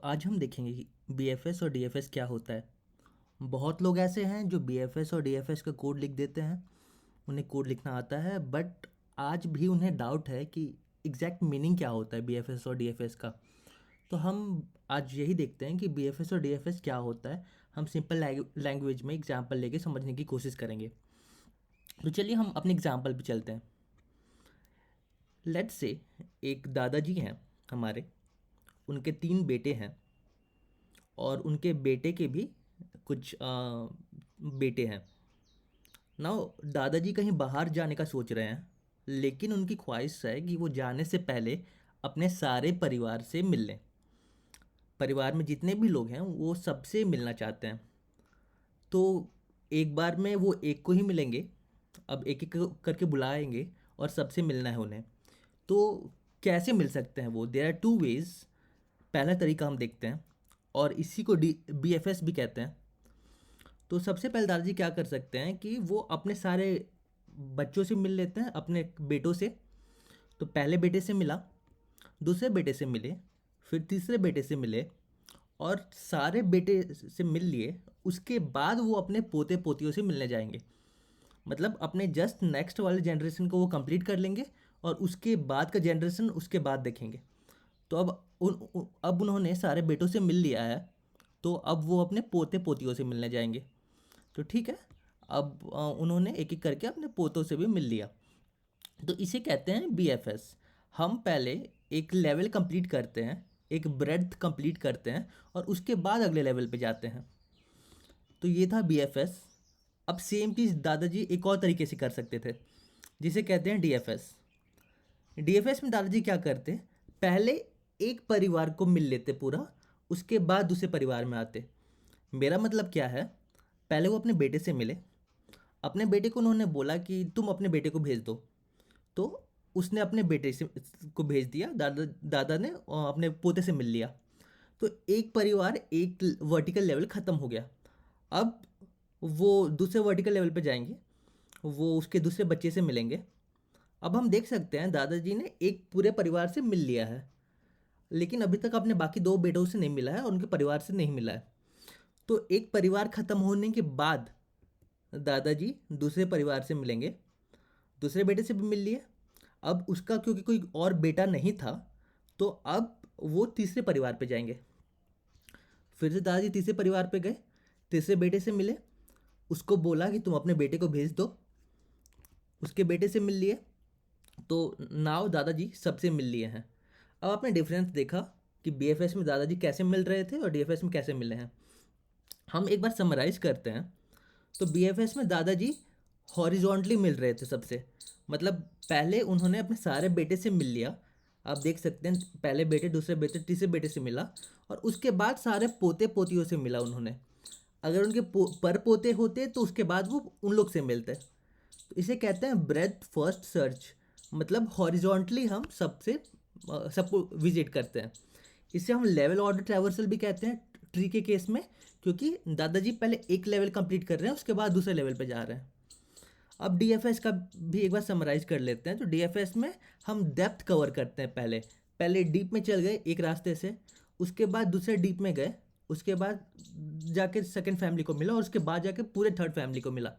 तो आज हम देखेंगे कि बीएफएस और डीएफएस क्या होता है। बहुत लोग ऐसे हैं जो बीएफएस और डीएफएस का कोड लिख देते हैं, उन्हें कोड लिखना आता है, बट आज भी उन्हें डाउट है कि एग्जैक्ट मीनिंग क्या होता है बीएफएस और डीएफएस का। तो हम आज यही देखते हैं कि बीएफएस और डीएफएस क्या होता है। हम सिंपल लैंग्वेज में एग्जाम्पल लेके समझने की कोशिश करेंगे। तो चलिए हम अपने एग्जाम्पल पे चलते हैं। लेट्स से एक दादाजी हैं हमारे, उनके 3 बेटे हैं और उनके बेटे के भी कुछ बेटे हैं। नाउ दादाजी कहीं बाहर जाने का सोच रहे हैं, लेकिन उनकी ख्वाहिश है कि वो जाने से पहले अपने सारे परिवार से मिल लें। परिवार में जितने भी लोग हैं वो सबसे मिलना चाहते हैं। तो एक बार में वो एक को ही मिलेंगे। अब एक एक करके बुलाएंगे और सबसे मिलना है उन्हें। तो कैसे मिल सकते हैं वो? There are two ways. पहला तरीका हम देखते हैं और इसी को डी BFS भी कहते हैं। तो सबसे पहले दादाजी क्या कर सकते हैं कि वो अपने सारे बच्चों से मिल लेते हैं, अपने बेटों से। तो पहले बेटे से मिला, दूसरे बेटे से मिले, फिर तीसरे बेटे से मिले और सारे बेटे से मिल लिए। उसके बाद वो अपने पोते पोतियों से मिलने जाएंगे। मतलब अपने जस्ट नेक्स्ट वाले जनरेशन को वो कंप्लीट कर लेंगे और उसके बाद का जनरेशन उसके बाद देखेंगे। तो अब उन्होंने सारे बेटों से मिल लिया है, तो अब वो अपने पोते पोतियों से मिलने जाएंगे। तो ठीक है, अब उन्होंने एक एक करके अपने पोतों से भी मिल लिया। तो इसे कहते हैं BFS। हम पहले एक लेवल कंप्लीट करते हैं, एक ब्रेड्थ कंप्लीट करते हैं और उसके बाद अगले लेवल पे जाते हैं। तो ये था BFS। अब सेम चीज़ दादाजी एक और तरीके से कर सकते थे, जिसे कहते हैं DFS। DFS में दादाजी क्या करते, पहले एक परिवार को मिल लेते पूरा, उसके बाद दूसरे परिवार में आते। मेरा मतलब क्या है, पहले वो अपने बेटे से मिले। अपने बेटे को उन्होंने बोला कि तुम अपने बेटे को भेज दो। तो उसने अपने बेटे से को भेज दिया। दादा ने अपने पोते से मिल लिया। तो एक परिवार, एक वर्टिकल लेवल ख़त्म हो गया। अब वो दूसरे वर्टिकल लेवल पे जाएंगे, वो उसके दूसरे बच्चे से मिलेंगे। अब हम देख सकते हैं दादाजी ने एक पूरे परिवार से मिल लिया है, लेकिन अभी तक अपने बाकी 2 बेटों से नहीं मिला है और उनके परिवार से नहीं मिला है। तो एक परिवार ख़त्म होने के बाद दादाजी दूसरे परिवार से मिलेंगे, दूसरे बेटे से भी मिल लिए। अब उसका क्योंकि कोई और बेटा नहीं था, तो अब वो तीसरे परिवार पे जाएंगे। फिर से दादाजी तीसरे परिवार पे गए, तीसरे बेटे से मिले, उसको बोला कि तुम अपने बेटे को भेज दो, उसके बेटे से मिल लिए। तो नाव दादाजी सबसे मिल लिए हैं। अब आपने डिफरेंस देखा कि BFS में दादाजी कैसे मिल रहे थे और DFS में कैसे मिले हैं। हम एक बार समराइज करते हैं। तो BFS में दादाजी हॉरिजॉन्टली मिल रहे थे सबसे। मतलब पहले उन्होंने अपने सारे बेटे से मिल लिया। आप देख सकते हैं, पहले बेटे, दूसरे बेटे, तीसरे बेटे से मिला और उसके बाद सारे पोते पोतियों से मिला उन्होंने। अगर उनके पर पोते होते तो उसके बाद वो उन लोग से मिलते। तो इसे कहते हैं ब्रेथ फर्स्ट सर्च। मतलब हॉरिजॉन्टली हम सबको विजिट करते हैं। इसे हम लेवल ऑर्डर ट्रैवर्सल भी कहते हैं ट्री के केस में, क्योंकि दादाजी पहले एक लेवल कंप्लीट कर रहे हैं, उसके बाद दूसरे लेवल पे जा रहे हैं। अब DFS का भी एक बार समराइज कर लेते हैं। तो DFS में हम डेप्थ कवर करते हैं। पहले पहले डीप में चल गए एक रास्ते से, उसके बाद दूसरे डीप में गए, उसके बाद जाके सेकंड फैमिली को मिला और उसके बाद जाके पूरे थर्ड फैमिली को मिला।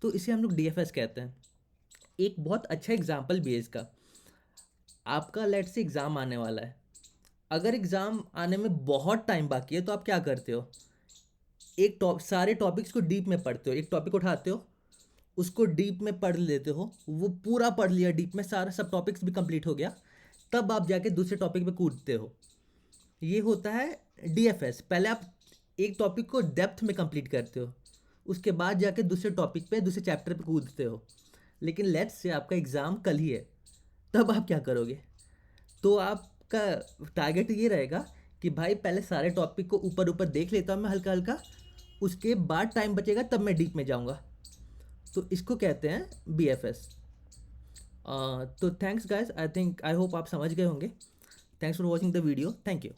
तो इसे हम लोग DFS कहते हैं। एक बहुत अच्छा एग्जाम्पल भी है इसका। आपका लेट से एग्ज़ाम आने वाला है। अगर एग्ज़ाम आने में बहुत टाइम बाकी है तो आप क्या करते हो? सारे टॉपिक्स को डीप में पढ़ते हो। एक टॉपिक उठाते हो, उसको डीप में पढ़ लेते हो, वो पूरा पढ़ लिया डीप में, सारा सब टॉपिक्स भी कंप्लीट हो गया, तब आप जाके दूसरे टॉपिक पे कूदते हो। ये होता है DFS। पहले आप एक टॉपिक को डेप्थ में कंप्लीट करते हो, उसके बाद जाके दूसरे टॉपिक पे, दूसरे चैप्टर पे कूदते हो। लेकिन लेट्स से आपका एग्ज़ाम कल ही है, तब आप क्या करोगे? तो आपका टारगेट ये रहेगा कि भाई पहले सारे टॉपिक को ऊपर ऊपर देख लेता हूँ मैं हल्का हल्का, उसके बाद टाइम बचेगा तब मैं डीप में जाऊँगा। तो इसको कहते हैं BFS। तो थैंक्स गाइस, आई होप आप समझ गए होंगे। Thanks for watching the video. Thank you.